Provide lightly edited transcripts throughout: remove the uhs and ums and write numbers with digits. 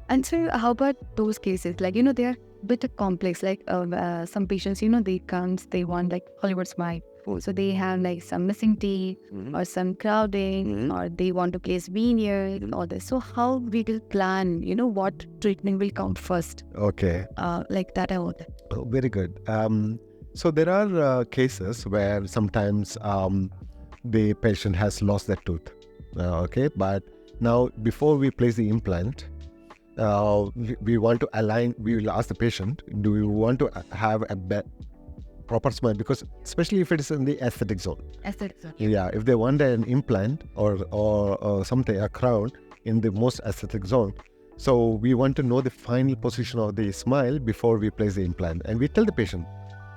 And so, how about those cases? Like, they are a bit complex. Like, some patients, they want like Hollywood smile. So they have like some missing teeth or some crowding, or they want to place veneers, all this. So how we will plan, what treatment will count first? Okay. Like that I want. Oh, very good. So there are cases where sometimes the patient has lost their tooth. Okay, but now before we place the implant, we want to align. We will ask the patient, do you want to have a proper smile? Because especially if it is in the aesthetic zone. Aesthetic zone. Yeah, if they want an implant or something, a crown in the most aesthetic zone. So we want to know the final position of the smile before we place the implant. And we tell the patient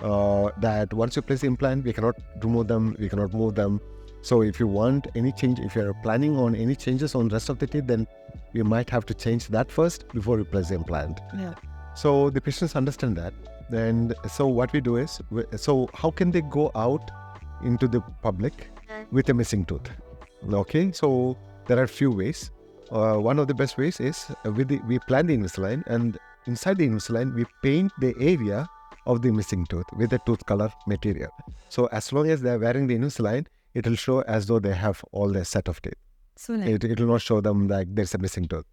that once you place the implant, we cannot remove them, we cannot move them. So if you want any change, if you're planning on any changes on the rest of the teeth, then we might have to change that first before we place the implant. Yeah. So the patients understand that. And so what we do is, so how can they go out into the public with a missing tooth? Okay, so there are few ways. One of the best ways is we plan the Invisalign, and inside the Invisalign, we paint the area of the missing tooth with a tooth color material. So as long as they are wearing the Invisalign, it will show as though they have all their set of teeth. So nice. It will not show them like there's a missing tooth.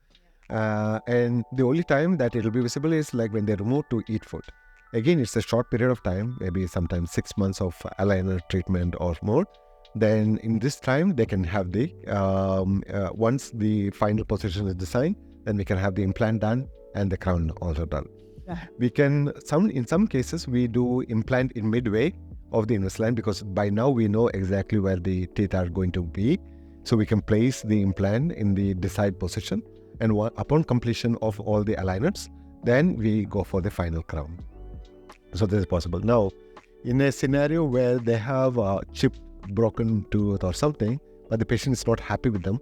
And the only time that it will be visible is like when they remove to eat food. Again, it's a short period of time, maybe sometimes 6 months of aligner treatment or more. Then in this time, they can have the, once the final position is designed, then we can have the implant done and the crown also done. Yeah. We can, in some cases, we do implant in midway of the Invisalign, because by now we know exactly where the teeth are going to be. So we can place the implant in the desired position. And upon completion of all the aligners, then we go for the final crown. So this is possible. Now, in a scenario where they have a chipped, broken tooth or something, but the patient is not happy with them,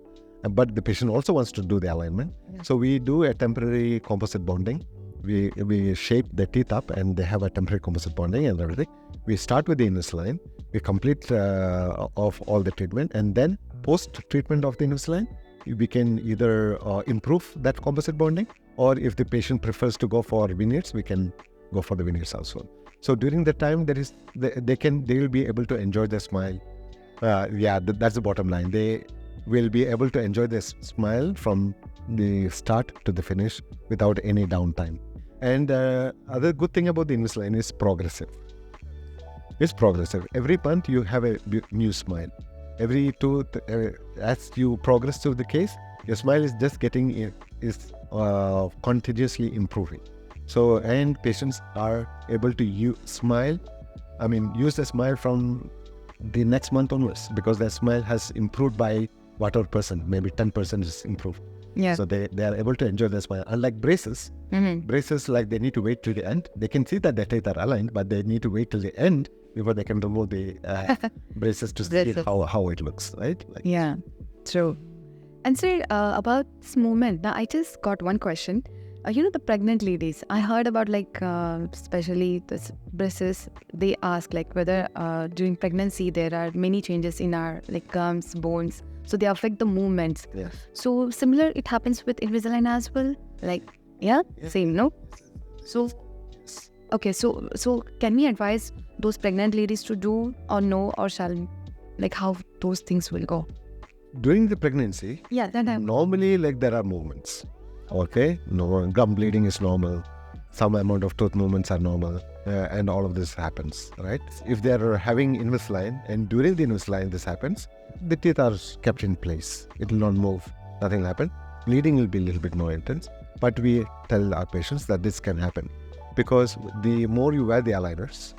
but the patient also wants to do the alignment. Yeah. So we do a temporary composite bonding. We shape the teeth up, and they have a temporary composite bonding and everything. We start with the Invisalign. We complete of all the treatment, and then post-treatment of the Invisalign, we can either improve that composite bonding, or if the patient prefers to go for veneers, we can go for the veneers also. So during the time, they will be able to enjoy their smile. That's the bottom line. They will be able to enjoy their smile from the start to the finish without any downtime. And other good thing about the Invisalign is progressive. It's progressive. Every month you have a new smile. Every tooth, as you progress through the case, your smile is just continuously improving. So, and patients are able to use the smile from the next month onwards, because their smile has improved by whatever percent, maybe 10% is improved. Yeah. So they are able to enjoy their smile. Unlike braces, braces, like they need to wait till the end. They can see that their teeth are aligned, but they need to wait till the end before they can remove the braces to see how it looks, right? Yeah, true. And so about this movement, now I just got one question. The pregnant ladies, I heard about especially this braces, they ask whether during pregnancy there are many changes in our gums, bones, so they affect the movements. Yeah. So similar, it happens with Invisalign as well? Same, no? So, okay, so can we advise those pregnant ladies to do or no, or shall, how those things will go? During the pregnancy, normally there are movements. Okay, no, gum bleeding is normal. Some amount of tooth movements are normal, and all of this happens, right? If they are having Invisalign and during the Invisalign this happens, the teeth are kept in place. It will not move. Nothing will happen. Bleeding will be a little bit more intense, but we tell our patients that this can happen because the more you wear the aligners,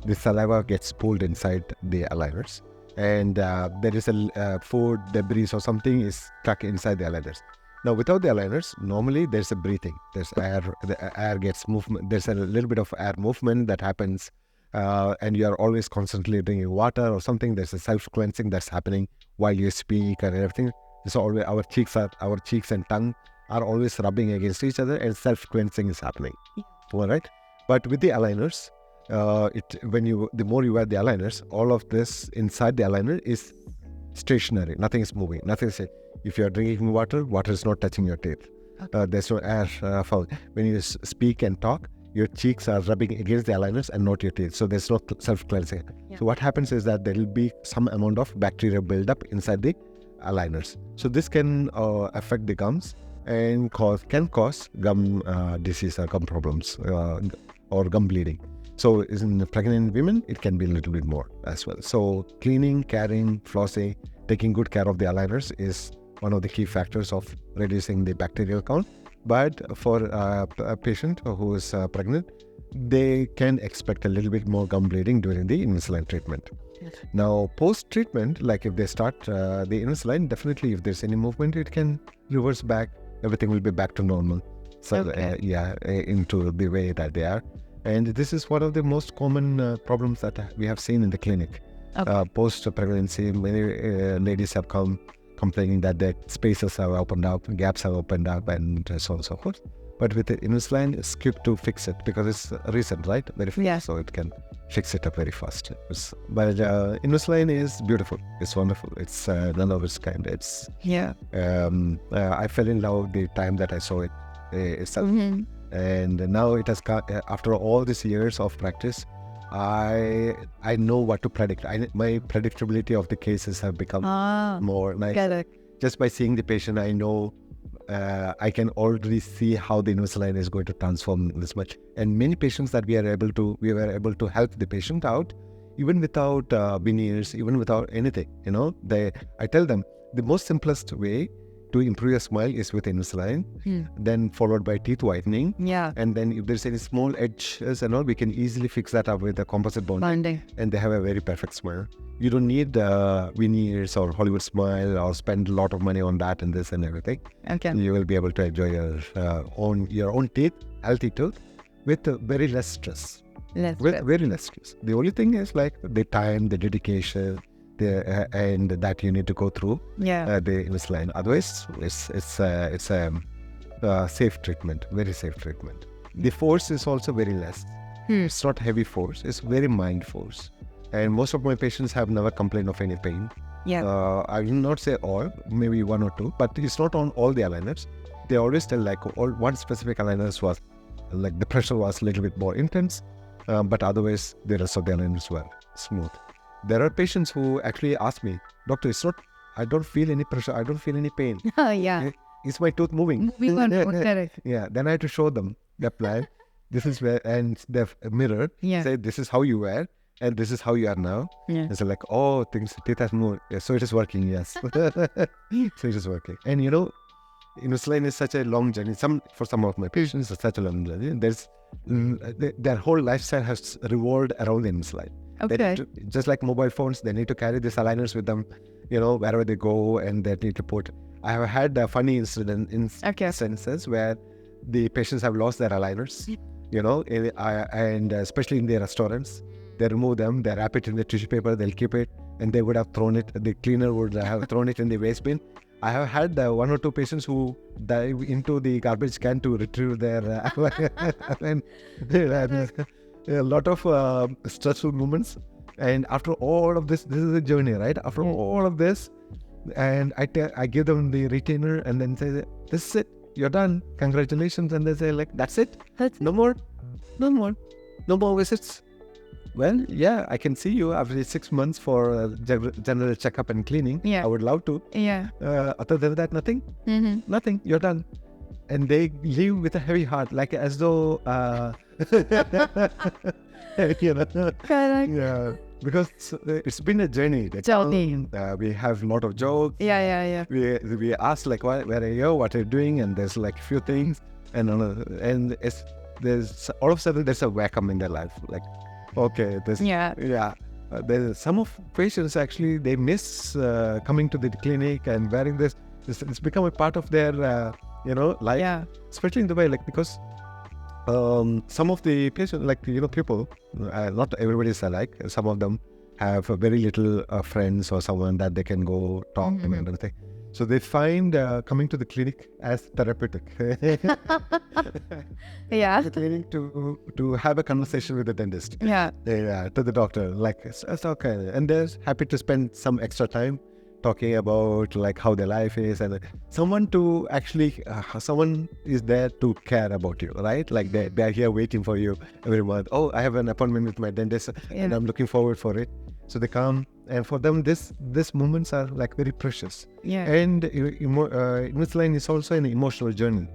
the saliva gets pulled inside the aligners, and there is a food debris or something is stuck inside the aligners. Now, without the aligners, normally there's a breathing. There's air, the air gets movement. There's a little bit of air movement that happens, and you are always constantly drinking water or something. There's a self-cleansing that's happening while you speak and everything. So always our cheeks and tongue are always rubbing against each other, and self-cleansing is happening. All right. But with the aligners, the more you wear the aligners, all of this inside the aligner is stationary. Nothing is moving. Nothing is. If you are drinking water, water is not touching your teeth. There's no air foul. When you speak and talk, your cheeks are rubbing against the aligners and not your teeth. So there's no self-cleansing. Yeah. So what happens is that there will be some amount of bacteria buildup inside the aligners. So this can affect the gums and can cause gum disease or gum problems or gum bleeding. So in pregnant women, it can be a little bit more as well. So cleaning, caring, flossing, taking good care of the aligners is one of the key factors of reducing the bacterial count. But for a patient who is pregnant, they can expect a little bit more gum bleeding during the Invisalign treatment. Yes. Now, post-treatment, like if they start the Invisalign, definitely if there's any movement, it can reverse back. Everything will be back to normal. So into the way that they are. And this is one of the most common problems that we have seen in the clinic. Post-pregnancy, many ladies have come complaining that their spaces have opened up, gaps have opened up, and so on and so forth. But with the Invisalign, it's quick to fix it because it's recent, right? Very fast, Yeah. so it can fix it up very fast. But Invisalign is beautiful. It's wonderful. It's none of its kind. It's I fell in love the time that I saw it itself. And now it has got, after all these years of practice, I know what to predict. My predictability of the cases have become more nice. Correct. Just by seeing the patient, I know I can already see how the Invisalign is going to transform this much. And many patients that we were able to help the patient out, even without veneers, even without anything. I tell them the most simplest way to improve your smile is with Invisalign, then followed by teeth whitening. Yeah. And then if there's any small edges and all, we can easily fix that up with a composite bonding. And they have a very perfect smile. You don't need veneers or Hollywood smile or spend a lot of money on that and this and everything. Okay. You will be able to enjoy your own teeth, healthy tooth, with very less stress. Very less stress. The only thing is like the time, the dedication, and that you need to go through the Invisalign. Otherwise, it's a safe treatment, very safe treatment. The force is also very less. It's not heavy force. It's very mild force. And most of my patients have never complained of any pain. I will not say all, maybe one or two, but it's not on all the aligners. They always tell like one specific aligners was like the pressure was a little bit more intense, but otherwise the rest of the aligners were smooth. There are patients who actually ask me, doctor, I don't feel any pressure, I don't feel any pain. Is my tooth moving? Correct. Then I have to show them the plan. This is where, and the mirror, say this is how you were, and this is how you are now. And so like, oh, teeth has moved. So it is working, yes. So it is working. And Invisalign is such a long journey. For some of my patients, it's such a long journey. Their whole lifestyle has revolved around the Invisalign. Just like mobile phones, they need to carry these aligners with them, wherever they go, and they need to put. I have had a funny instances where the patients have lost their aligners, and especially in the restaurants, they remove them, they wrap it in the tissue paper, they'll keep it, and they would have thrown it. The cleaner would have thrown it in the waste bin. I have had one or two patients who dive into the garbage can to retrieve their and a lot of stressful moments. And after all of this is a journey, right? After all of this, and I give them the retainer and then say, this is it, you're done, congratulations. And they say like, that's it? No more visits. Well, yeah, I can see you after 6 months for general checkup and cleaning. I would love to. Other than that, nothing. Nothing. You're done. And they leave with a heavy heart, like as though, Correct. Yeah, because it's been a journey. We have a lot of jokes. We ask like, where are you? What are you doing? And there's like a few things, and there's all of a sudden there's a vacuum in their life, like. Okay, there's some of patients actually, they miss coming to the clinic and wearing this. It's become a part of their, life, especially in Dubai, like because some of the patients, like, people, not everybody is alike. Some of them have very little friends or someone that they can go talk to and everything. So they find coming to the clinic as therapeutic. The clinic to have a conversation with the dentist. To the doctor, like it's okay, and they're happy to spend some extra time talking about like how their life is, and someone to actually, someone is there to care about you, right? Like they're here waiting for you every month. Oh, I have an appointment with my dentist and I'm looking forward for it. So they come, and for them, these moments are like very precious. Yeah. And Invisalign is also an emotional journey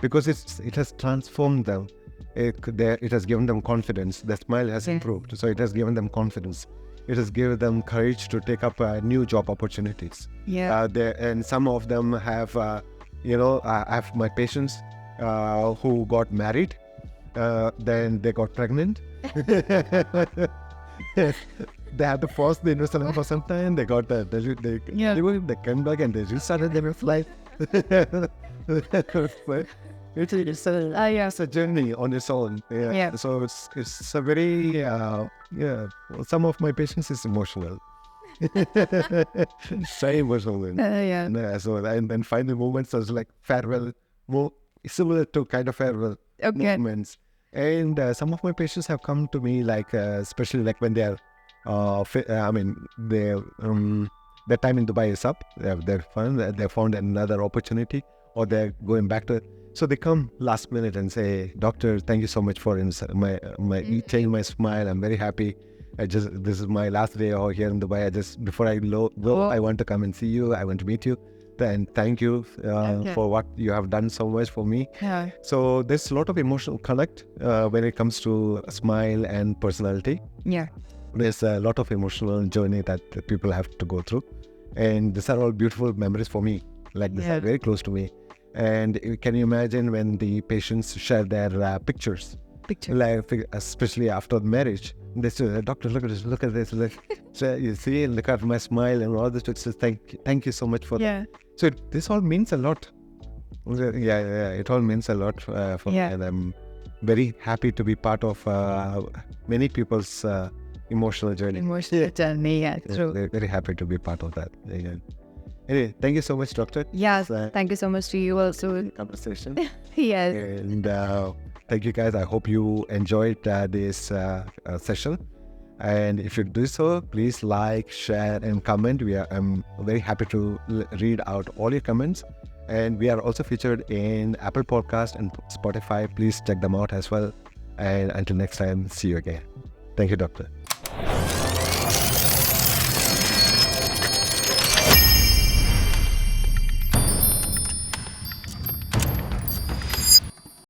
because it has transformed them. It has given them confidence. The smile has improved, so it has given them confidence. It has given them courage to take up new job opportunities. Yeah. And some of them have, I have my patients who got married, then they got pregnant. They had to pause the Invisalign for some time. They got they came back and they restarted their life. It's a journey on its own. Yeah. So it's a very some of my patients is emotional. Very emotional. So and then final moments was like farewell, more similar to kind of farewell moments. And some of my patients have come to me like especially like when they are their time in Dubai is up. They're fun. They found another opportunity, or they're going back to. So they come last minute and say, "Doctor, thank you so much for you changed my smile. I'm very happy. This is my last day out here in Dubai. Before I go, I want to come and see you. I want to meet you. And thank you for what you have done so much for me." Yeah. So there's a lot of emotional connect when it comes to smile and personality. Yeah. There's a lot of emotional journey that people have to go through, and these are all beautiful memories for me. Like these are very close to me. And can you imagine when the patients share their pictures, like especially after marriage? They say, "Doctor, look at this. So you see, look at my smile and all this." It says, "Thank you so much for that." So this all means a lot. It all means a lot for me, and I'm very happy to be part of many people's emotional journey. True. Very happy to be part of that. Anyway, thank you so much, Doctor. Yes, thank you so much to you also. Conversation. Yes. And thank you guys. I hope you enjoyed this session. And if you do so, please like, share, and comment. I'm very happy to read out all your comments. And we are also featured in Apple Podcast and Spotify. Please check them out as well. And until next time, see you again. Thank you, Doctor.